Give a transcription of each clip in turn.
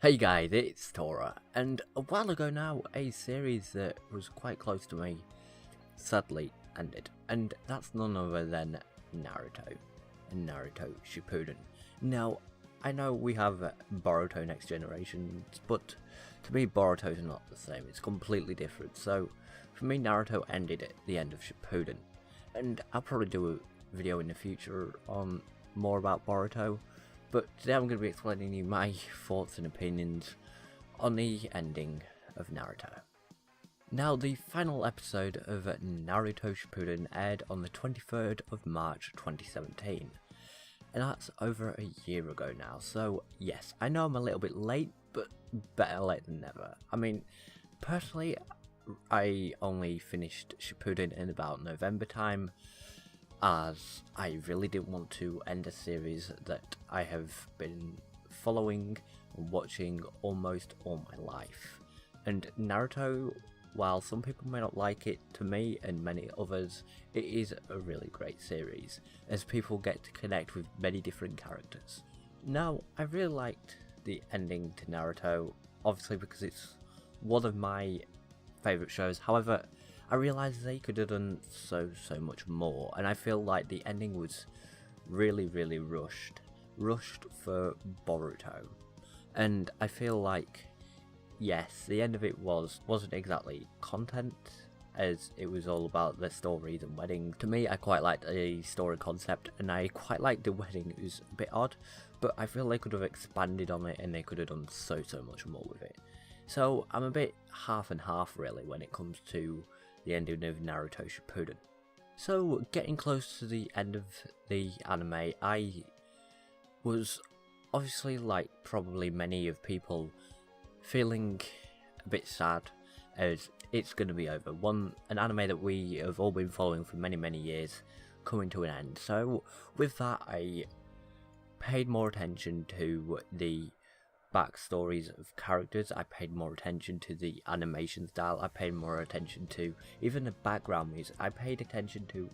Hey guys, it's Tora, and a while ago now, a series that was quite close to me sadly ended, and that's none other than Naruto and Naruto Shippuden. Now, I know we have Boruto Next Generation, but to me Boruto is not the same, it's completely different. So for me, Naruto ended at the end of Shippuden, and I'll probably do a video in the future on more about Boruto. But today I'm going to be explaining you my thoughts and opinions on the ending of Naruto. Now, the final episode of Naruto Shippuden aired on the 23rd of March 2017. And that's over a year ago now, so yes, I know I'm a little bit late, but better late than never. I mean, personally, I only finished Shippuden in about November time, as I really didn't want to end a series that I have been following and watching almost all my life. And Naruto, while some people may not like it, to me and many others, it is a really great series, as people get to connect with many different characters. Now, I really liked the ending to Naruto, obviously because it's one of my favourite shows. However, I realised they could have done so much more, and I feel like the ending was really rushed for Boruto. And I feel like, yes, the end of it wasn't exactly content, as it was all about the stories and weddings. To me, I quite liked the story concept, and I quite liked the wedding. It was a bit odd, but I feel they could have expanded on it, and they could have done so much more with it. So I'm a bit half and half really when it comes to the ending of Naruto Shippuden. So getting close to the end of the anime, I was obviously, like probably many of people, feeling a bit sad as it's going to be over. An anime that we have all been following for many years coming to an end. So with that, I paid more attention to the backstories of characters, I paid more attention to the animation style, I paid more attention to even the background music. I paid attention to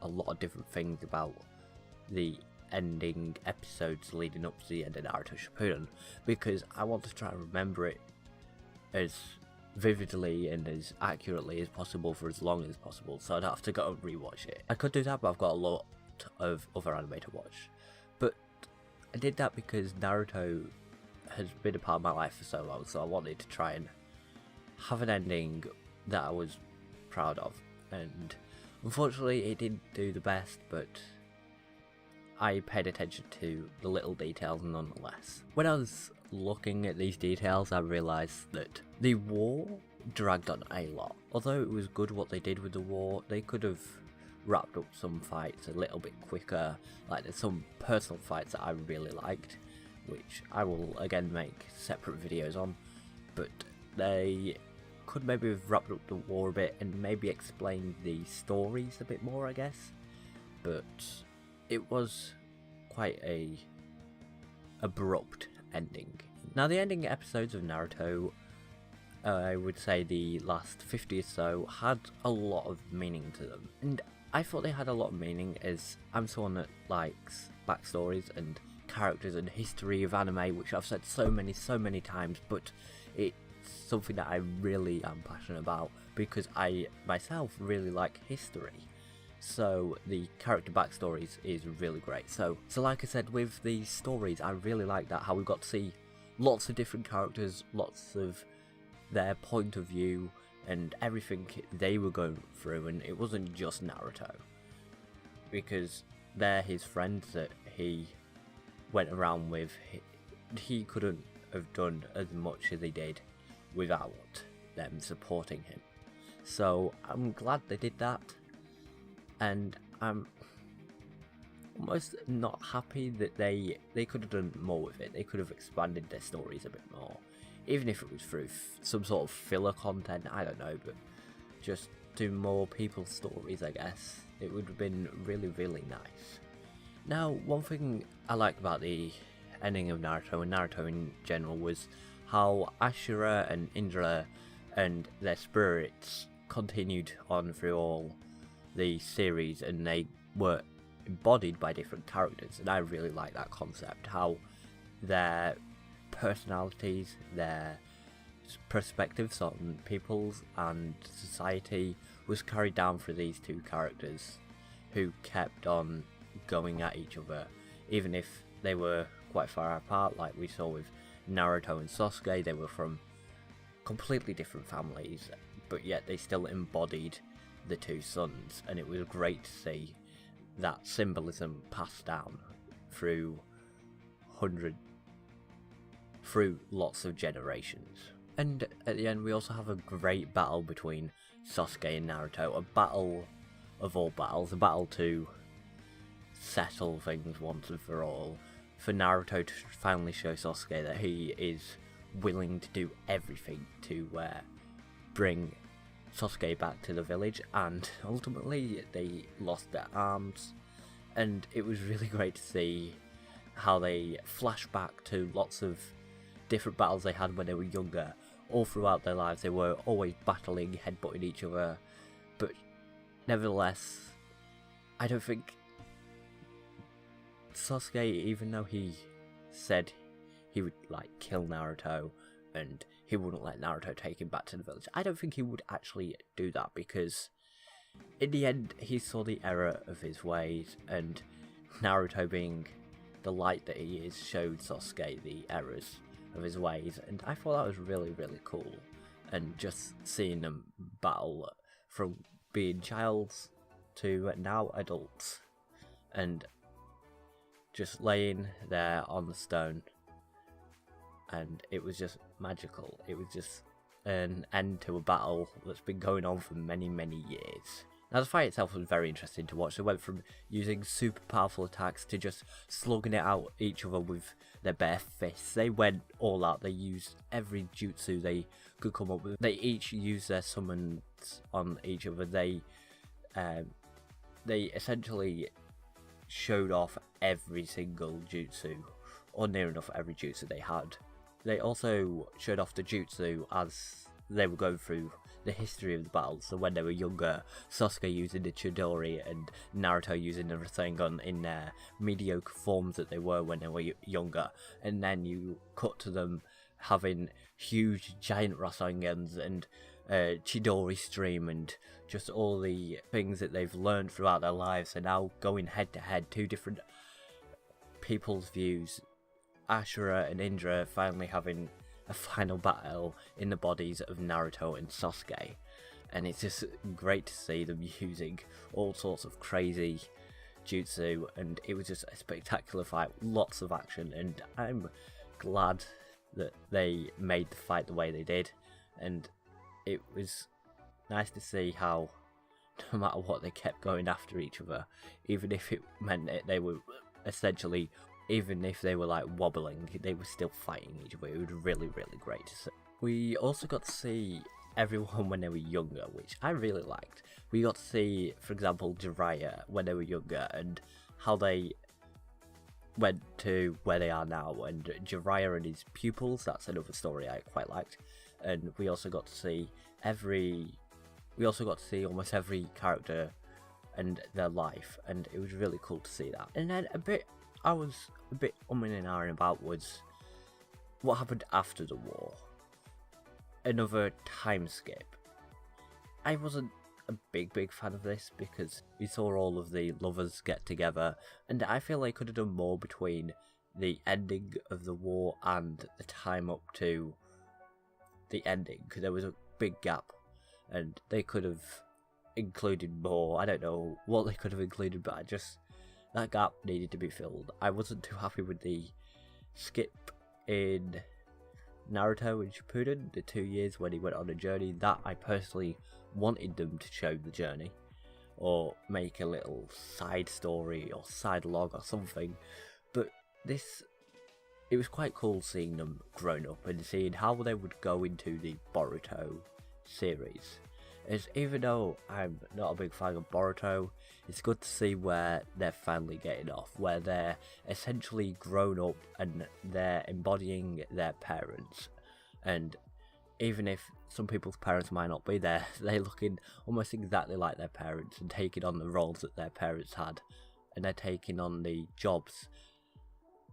a lot of different things about the ending episodes leading up to the end of Naruto Shippuden, because I want to try and remember it as vividly and as accurately as possible for as long as possible, so I don't have to go and rewatch it. I could do that, but I've got a lot of other anime to watch. But I did that because Naruto has been a part of my life for so long, so I wanted to try and have an ending that I was proud of, and unfortunately it didn't do the best, but I paid attention to the little details nonetheless. When I was looking at these details, I realised that the war dragged on a lot. Although it was good what they did with the war, they could have wrapped up some fights a little bit quicker. Like, there's some personal fights that I really liked, which I will again make separate videos on, but they could maybe have wrapped up the war a bit and maybe explained the stories a bit more, I guess. But it was quite a abrupt ending. Now, the ending episodes of Naruto, I would say the last 50 or so, had a lot of meaning to them, and I thought they had a lot of meaning, as I'm someone that likes backstories and characters and history of anime, which I've said so many times, but it's something that I really am passionate about because I myself really like history. So the character backstories is really great. So like I said, with the stories, I really like that, how we got to see lots of different characters, lots of their point of view and everything they were going through, and it wasn't just Naruto, because they're his friends that he went around with. He couldn't have done as much as he did without them supporting him. So I'm glad they did that, and I'm almost not happy that they could have done more with it. They could have expanded their stories a bit more, even if it was through some sort of filler content, I don't know, but just do more people's stories, I guess. It would have been really nice. Now, one thing I liked about the ending of Naruto, and Naruto in general, was how Ashura and Inadra and their spirits continued on through all the series, and they were embodied by different characters, and I really like that concept, how their personalities, their perspectives on peoples and society was carried down through these two characters who kept on going at each other, even if they were quite far apart. Like we saw with Naruto and Sasuke, they were from completely different families, but yet they still embodied the two sons, and it was great to see that symbolism passed down through lots of generations. And at the end we also have a great battle between Sasuke and Naruto, a battle of all battles, a battle to settle things once and for all, for Naruto to finally show Sasuke that he is willing to do everything to bring Sasuke back to the village, and ultimately they lost their arms, and it was really great to see how they flash back to lots of different battles they had when they were younger. All throughout their lives they were always battling, headbutting each other, but nevertheless I don't think Sasuke, even though he said he would like kill Naruto and he wouldn't let Naruto take him back to the village, I don't think he would actually do that, because in the end he saw the error of his ways, and Naruto, being the light that he is, showed Sasuke the errors of his ways, and I thought that was really, really cool. And just seeing them battle from being childs to now adults, and just laying there on the stone, and it was just magical. It was just an end to a battle that's been going on for many, many years. Now the fight itself was very interesting to watch. They went from using super powerful attacks to just slugging it out each other with their bare fists. They went all out. They used every jutsu they could come up with. They each used their summons on each other. They essentially showed off every single jutsu, or near enough every jutsu they had. They also showed off the jutsu as they were going through the history of the battle. So when they were younger, Sasuke using the Chidori and Naruto using the Rasengan in their mediocre forms that they were when they were younger, and then you cut to them having huge giant Rasengans and Chidori stream and just all the things that they've learned throughout their lives, and now going head to head, two different people's views, Ashura and Indra finally having a final battle in the bodies of Naruto and Sasuke. And it's just great to see them using all sorts of crazy jutsu, and it was just a spectacular fight, lots of action, and I'm glad that they made the fight the way they did. And it was nice to see how no matter what they kept going after each other, even if it meant that they were essentially, even if they were like wobbling, they were still fighting each other. It was really, really great to see. We also got to see everyone when they were younger, which I really liked. We got to see, for example, Jiraiya when they were younger and how they went to where they are now, and Jiraiya and his pupils, that's another story I quite liked. And we also got to see almost every character and their life, and it was really cool to see that. And then I was a bit umming and ahhing about was what happened after the war. Another time skip. I wasn't a big fan of this because we saw all of the lovers get together, and I feel they could have done more between the ending of the war and the time up to the ending, because there was a big gap and they could have included more. I don't know what they could have included, but that gap needed to be filled. I wasn't too happy with the skip in Naruto and Shippuden, the 2 years when he went on a journey. That I personally wanted them to show the journey, or make a little side story or side log or something. But it was quite cool seeing them grown up and seeing how they would go into the Boruto series. As even though I'm not a big fan of Boruto, it's good to see where they're finally getting off, where they're essentially grown up and they're embodying their parents. And even if some people's parents might not be there, they're looking almost exactly like their parents and taking on the roles that their parents had, and they're taking on the jobs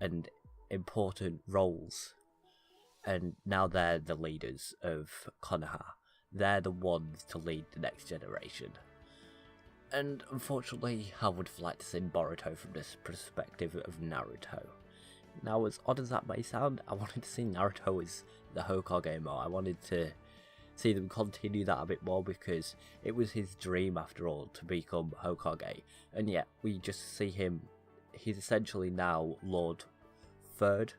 and important roles and now they're the leaders of Konoha. They're the ones to lead the next generation. And unfortunately, I would have liked to see Boruto from this perspective of Naruto. Now, as odd as that may sound, I wanted to see Naruto as the Hokage more. I wanted to see them continue that a bit more because it was his dream, after all, to become Hokage. And yet, we just see him, he's essentially now Lord Third,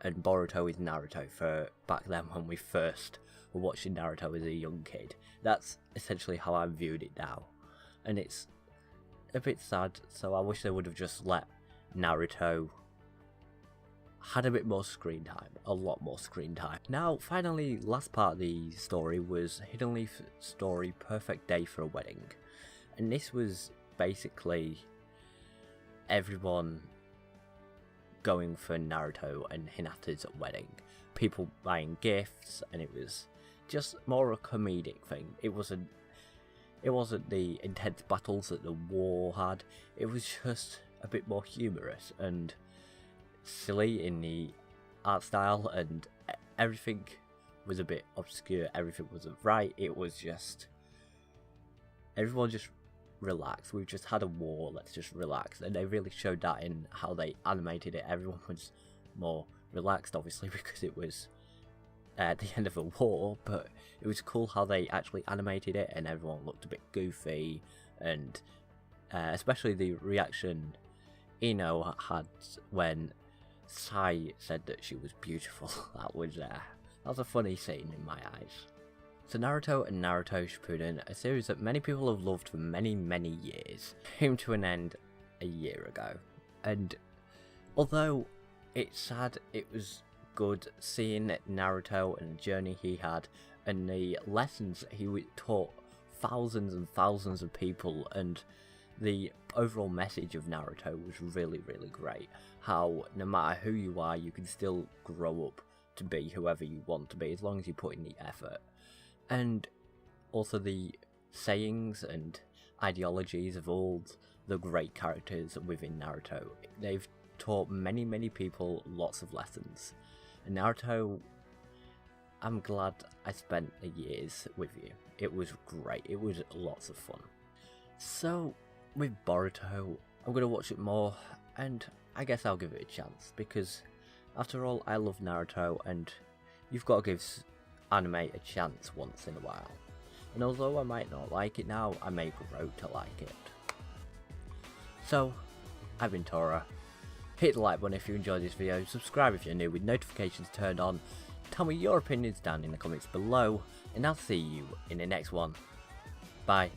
and Boruto is Naruto for back then when we first were watching Naruto as a young kid. That's essentially how I'm viewed it now. And it's a bit sad, so I wish they would have just let Naruto had a bit more screen time, a lot more screen time. Now, finally, last part of the story was Hidden Leaf's story, Perfect Day for a Wedding. And this was basically everyone going for Naruto and Hinata's wedding. People buying gifts, and it was just more a comedic thing. It wasn't the intense battles that the war had. It was just a bit more humorous and silly in the art style, and everything was a bit obscure. Everything wasn't right. It was just everyone just relaxed. We've just had a war. Let's just relax. And they really showed that in how they animated it. Everyone was more relaxed, obviously, because it was at the end of a war, but it was cool how they actually animated it, and everyone looked a bit goofy, and especially the reaction Ino had when Sai said that she was beautiful. That was a funny scene in my eyes. So Naruto and Naruto Shippuden, a series that many people have loved for many, many years, came to an end a year ago. And although it's sad, it was good seeing Naruto and the journey he had and the lessons he taught thousands and thousands of people, and the overall message of Naruto was really, really great. How no matter who you are, you can still grow up to be whoever you want to be as long as you put in the effort. And also the sayings and ideologies of all the great characters within Naruto. They've taught many, many people lots of lessons. And Naruto, I'm glad I spent the years with you. It was great. It was lots of fun. So, with Boruto, I'm going to watch it more, and I guess I'll give it a chance, because after all, I love Naruto, and you've got to give anime a chance once in a while. And although I might not like it now, I may grow to like it. So, I've been Tora. Hit the like button if you enjoyed this video, subscribe if you're new with notifications turned on, tell me your opinions down in the comments below, and I'll see you in the next one. Bye.